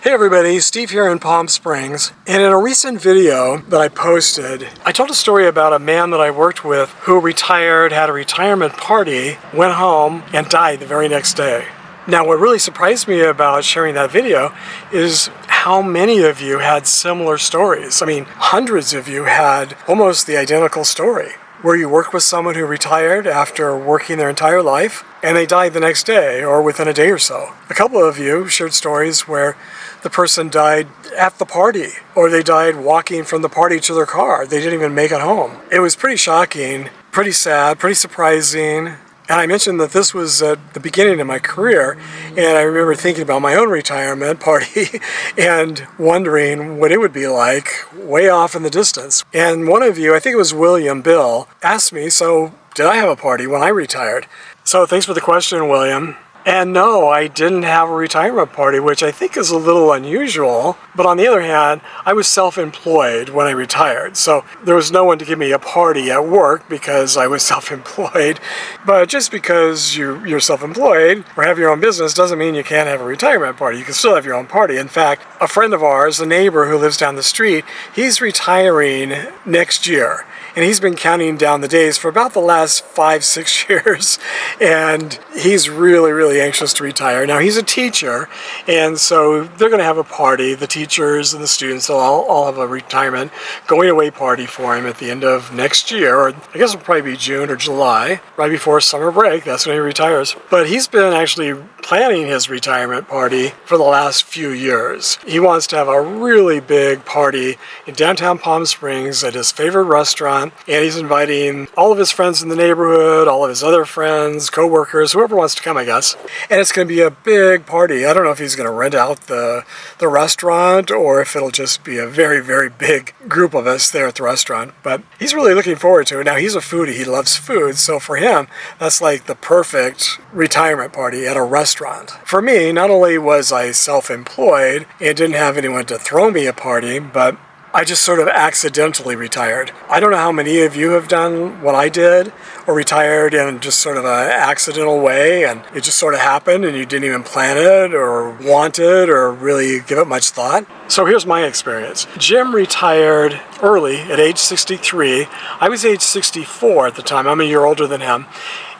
Hey everybody, Steve here in Palm Springs, and in a recent video that I posted, I told a story about a man that I worked with who retired, had a retirement party, went home, and died the very next day. Now what really surprised me about sharing that video is how many of you had similar stories. I mean, hundreds of you had almost the identical story, where you worked with someone who retired after working their entire life, and they died the next day or within a day or so. A couple of you shared stories where the person died at the party, or they died walking from the party to their car. They didn't even make it home. It was pretty shocking, pretty sad, pretty surprising. And I mentioned that this was at the beginning of my career, and I remember thinking about my own retirement party and wondering what it would be like way off in the distance. And one of you, I think it was William Bill, asked me, so did I have a party when I retired? So thanks for the question, William. And no, I didn't have a retirement party, which I think is a little unusual. But on the other hand, I was self-employed when I retired. So there was no one to give me a party at work because I was self-employed. But just because you're self-employed or have your own business doesn't mean you can't have a retirement party. You can still have your own party. In fact, a friend of ours, a neighbor who lives down the street, he's retiring next year. And he's been counting down the days for about the last 5-6 years. And he's really anxious to retire. Now, he's a teacher, and so they're going to have a party. The teachers and the students will all have a retirement going away party for him at the end of next year. Or I guess it'll probably be June or July, right before summer break. That's when he retires. But he's been actually planning his retirement party for the last few years. He wants to have a really big party in downtown Palm Springs at his favorite restaurant. And he's inviting all of his friends in the neighborhood, all of his other friends, co-workers, whoever wants to come, I guess. And it's going to be a big party. I don't know if he's going to rent out the restaurant or if it'll just be a very big group of us there at the restaurant. But he's really looking forward to it. Now, he's a foodie. He loves food. So for him, that's like the perfect retirement party at a restaurant. For me, not only was I self-employed and didn't have anyone to throw me a party, but I just sort of accidentally retired. I don't know how many of you have done what I did or retired in just sort of an accidental way and it just sort of happened and you didn't even plan it or want it or really give it much thought. So here's my experience. Jim retired early at age 63. I was age 64 at the time. I'm a year older than him.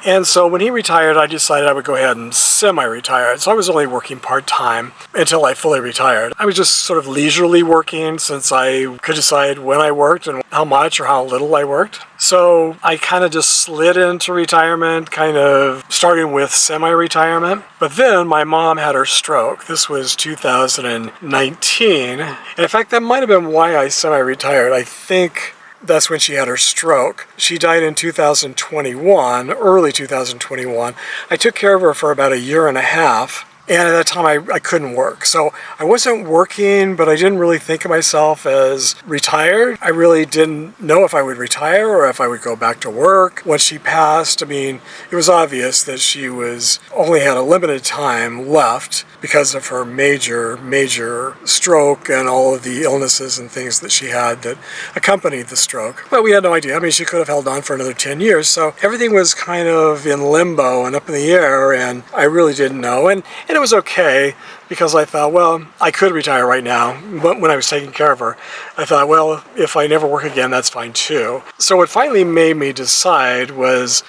And so when he retired, I decided I would go ahead and semi-retire. So I was only working part-time until I fully retired. I was just sort of leisurely working since I could decide when I worked and how much or how little I worked. So I kind of just slid into retirement, kind of starting with semi-retirement. But then my mom had her stroke. This was 2019. And in fact, that might have been why I semi-retired. I think that's when she had her stroke. She died in 2021, early 2021. I took care of her for about a year and a half. And at that time, I couldn't work. So I wasn't working, but I didn't really think of myself as retired. I really didn't know if I would retire or if I would go back to work. When she passed, I mean, it was obvious that she only had a limited time left because of her major stroke and all of the illnesses and things that she had that accompanied the stroke. But we had no idea. I mean, she could have held on for another 10 years. So everything was kind of in limbo and up in the air, and I really didn't know. And it was okay because I thought, well, I could retire right now. When I was taking care of her, I thought, well, if I never work again, that's fine too. So what finally made me decide was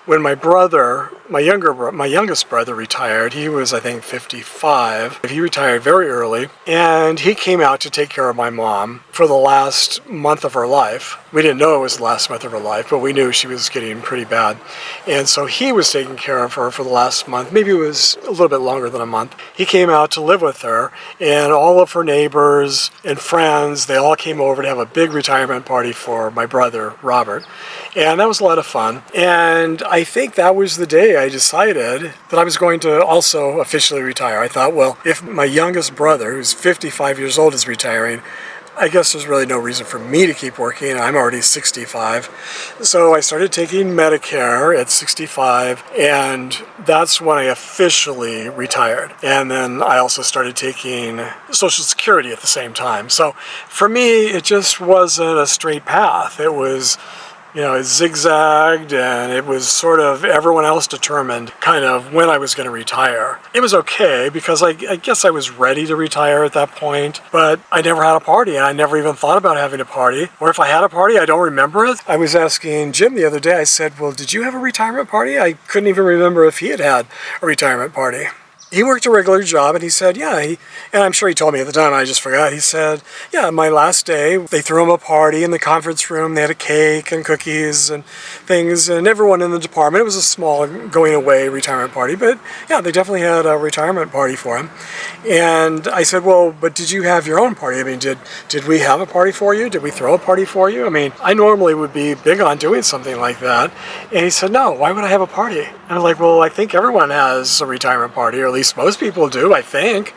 when my youngest brother retired. He was, I think, 55. He retired very early, and he came out to take care of my mom for the last month of her life. We didn't know it was the last month of her life, but we knew she was getting pretty bad. And so he was taking care of her for the last month. Maybe it was a little bit longer than a month. He came out to live with her, and all of her neighbors and friends, they all came over to have a big retirement party for my brother, Robert. And that was a lot of fun. And I think that was the day I decided that I was going to also officially retire. I thought, well, if my youngest brother, who's 55 years old, is retiring, I guess there's really no reason for me to keep working. I'm already 65. So I started taking Medicare at 65, and that's when I officially retired. And then I also started taking Social Security at the same time. So for me, it just wasn't a straight path. It was it zigzagged, and it was sort of everyone else determined kind of when I was going to retire. It was okay because I guess I was ready to retire at that point, but I never had a party, and I never even thought about having a party. Or if I had a party, I don't remember it. I was asking Jim the other day, I said, well, did you have a retirement party? I couldn't even remember if he had had a retirement party. He worked a regular job, and he said, yeah, and I'm sure he told me at the time, I just forgot. He said, yeah, my last day, they threw him a party in the conference room. They had a cake and cookies and things, and everyone in the department. It was a small going away retirement party, but yeah, they definitely had a retirement party for him. And I said, well, but did you have your own party? I mean, did we have a party for you? Did we throw a party for you? I mean, I normally would be big on doing something like that. And he said, no, why would I have a party? And I was like, well, I think everyone has a retirement party, or at least most people do, I think.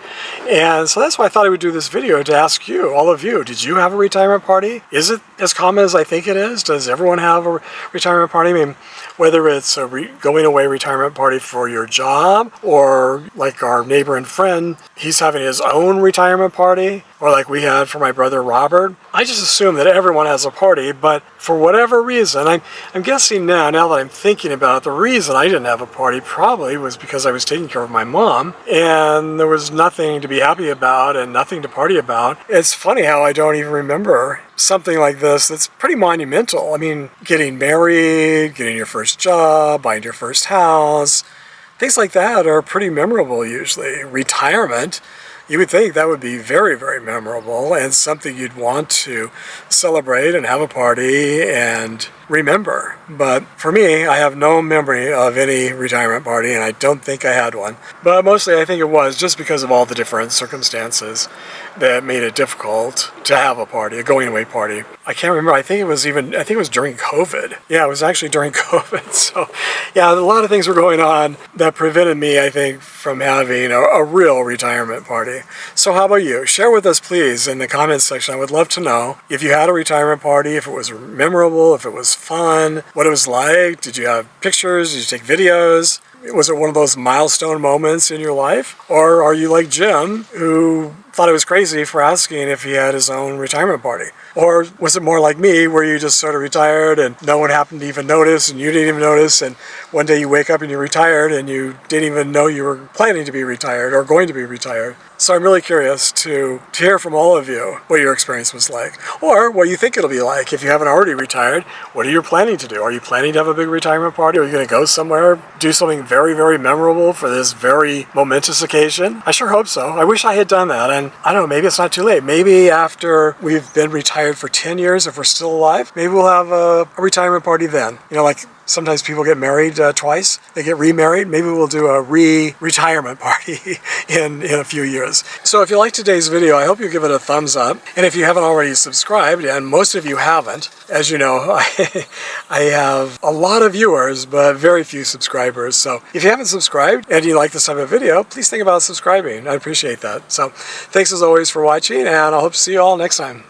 And so that's why I thought I would do this video, to ask you, all of you, did you have a retirement party? Is it as common as I think it is? Does everyone have a retirement party? I mean, whether it's a going away retirement party for your job, or like our neighbor and friend, he's having his own retirement party, or like we had for my brother Robert. I just assume that everyone has a party, but for whatever reason, I'm guessing now that I'm thinking about it, the reason I didn't have a party probably was because I was taking care of my mom, and there was nothing to be happy about and nothing to party about. It's funny how I don't even remember something like this that's pretty monumental. I mean, getting married, getting your first job, buying your first house, things like that are pretty memorable usually. Retirement, you would think that would be very, very memorable and something you'd want to celebrate and have a party and remember. But for me, I have no memory of any retirement party, and I don't think I had one. But mostly I think it was just because of all the different circumstances that made it difficult to have a party, a going away party. I can't remember. I think it was during COVID. Yeah, it was actually during COVID. So yeah, a lot of things were going on that prevented me, I think, from having a real retirement party. So how about you? Share with us, please, in the comments section. I would love to know if you had a retirement party, if it was memorable, if it was fun, what it was like. Did you have pictures? Did you take videos? Was it one of those milestone moments in your life? Or are you like Jim, who thought it was crazy for asking if he had his own retirement party? Or was it more like me, where you just sort of retired and no one happened to even notice, and you didn't even notice, and one day you wake up and you're retired and you didn't even know you were planning to be retired or going to be retired? So I'm really curious to hear from all of you what your experience was like, or what you think it'll be like if you haven't already retired. What are you planning to do? Are you planning to have a big retirement party? Are you going to go somewhere, do something very, very memorable for this very momentous occasion? I sure hope so. I wish I had done that, and I don't know, maybe it's not too late. Maybe after we've been retired for 10 years, if we're still alive, maybe we'll have a retirement party then. Like sometimes people get married twice. They get remarried. Maybe we'll do a retirement party in a few years. So if you liked today's video, I hope you give it a thumbs up. And if you haven't already subscribed, and most of you haven't, as you know, I have a lot of viewers, but very few subscribers. So if you haven't subscribed and you like this type of video, please think about subscribing. I'd appreciate that. So thanks as always for watching, and I hope to see you all next time.